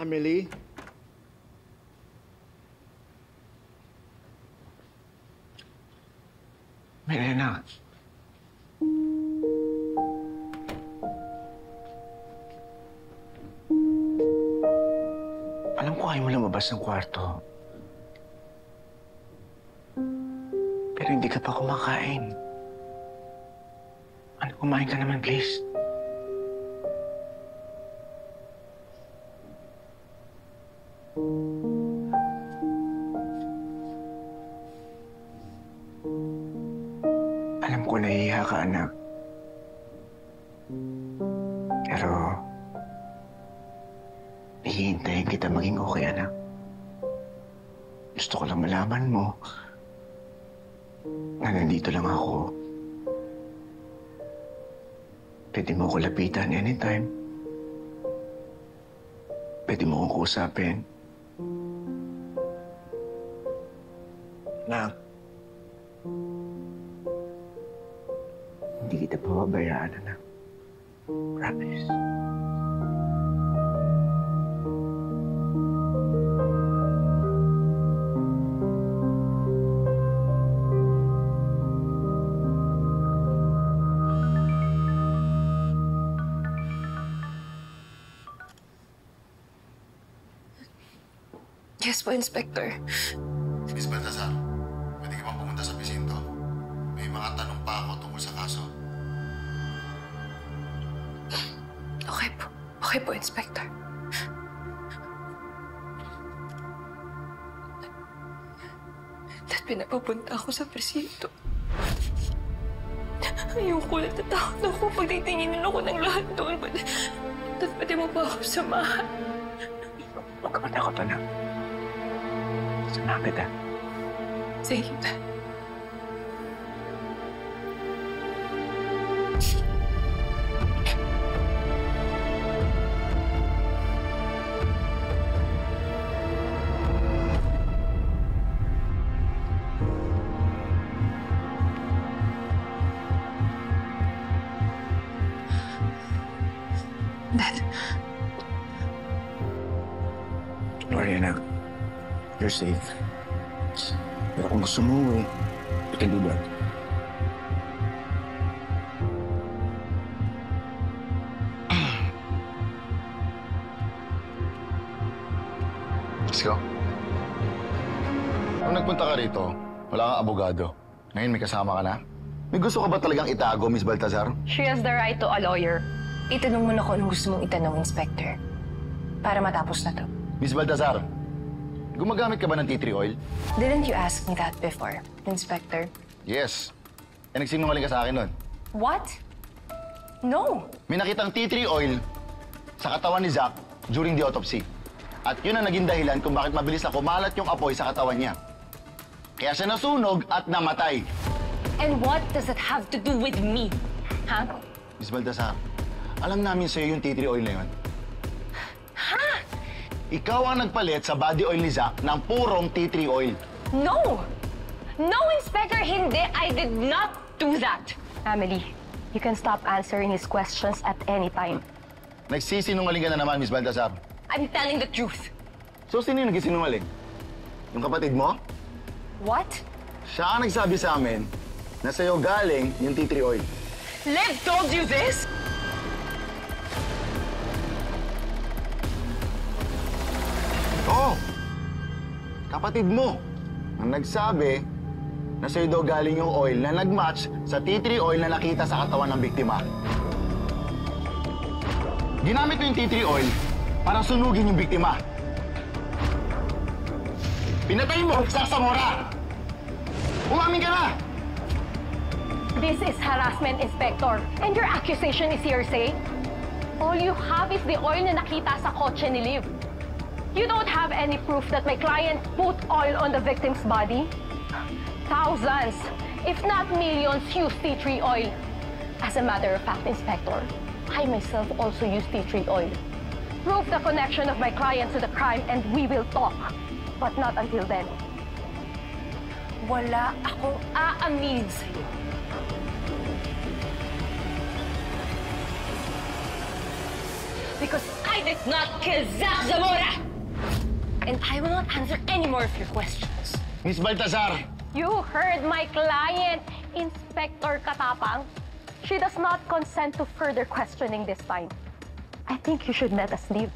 Amelie? Milena. Alam ko ayaw mo lumabas ng kwarto. Pero hindi ka pa kumakain. Ano, kumain ka naman, please. Alam ko nahihiya ka, anak. Pero hihintayin kita maging okay, anak. Gusto ko lang malaman mo na nandito lang ako. Pwede mo ko lapitan anytime. Pwede mo kong kusapin. Anak, hindi kita pababayaan, anak. Promise. Yes po, Inspector. Miss Baltasar, pwede ka bang pumunta sa presinto? May mga tanong pa ako tungkol sa kaso. Okay po. Okay po, Inspector. Dahil pinapapunta ako sa presinto. Ayoko, natatakot ako pag titinginin ako ng lahat doon. Dahil pwede mo ba ako samahan? Huwag ka matakot, anak. Samahan kita. Sige. Dad. Don't worry, anak. You're safe. Pero kung gusto mo, you can do that. Let's go. Nung nagpunta ka rito, wala kang abogado. Ngayon may kasama ka na? May gusto ka ba talagang itago, Miss Baltasar? She has the right to a lawyer. Itanong mo na kung anong gusto mong itanong, Inspector. Para matapos na to. Miss Baltasar, gumagamit ka ba ng tea tree oil? Didn't you ask me that before, Inspector? Yes. Eh, nagsinungaling ka sa akin nun. What? No. May nakitang tea tree oil sa katawan ni Zach during the autopsy. At yun ang naging dahilan kung bakit mabilis na kumalat yung apoy sa katawan niya. Kaya siya nasunog at namatay. And what does that have to do with me? Huh? Miss Baltasar, alam namin sa'yo yung tea tree oil na yun. Ha? Ikaw ang nagpalit sa body oil ni Zach ng purong tea tree oil. No! No, Inspector, hindi. I did not do that. Amelie, you can stop answering his questions at any time. Nagsisinungaling ka na naman, Miss Baltasar. I'm telling the truth. So, sino yung nagsisinungaling? Yung kapatid mo? What? Siya ang nagsabi sa amin na sa'yo galing yung tea tree oil. Liv told you this? Oo! Kapatid mo ang nagsabi na sa'yo daw galing yung oil na nag-match sa tea tree oil na nakita sa katawan ng biktima. Ginamit mo yung tea tree oil para sunugin yung biktima. Pinatay mo sa Zamora! Umamin ka na! This is harassment, Inspector. And your accusation is hearsay. All you have is the oil na nakita sa kotse ni Liv. You don't have any proof that my client put oil on the victim's body. Thousands, if not millions, use tea tree oil. As a matter of fact, Inspector, I myself also use tea tree oil. Prove the connection of my client to the crime and we will talk. But not until then. Wala akong aaminin sa'yo. Because I did not kill Zach Zamora! And I will not answer any more of your questions. Miss Baltazar, You heard my client, Inspector Katapang. She does not consent to further questioning this time. I think you should let us leave.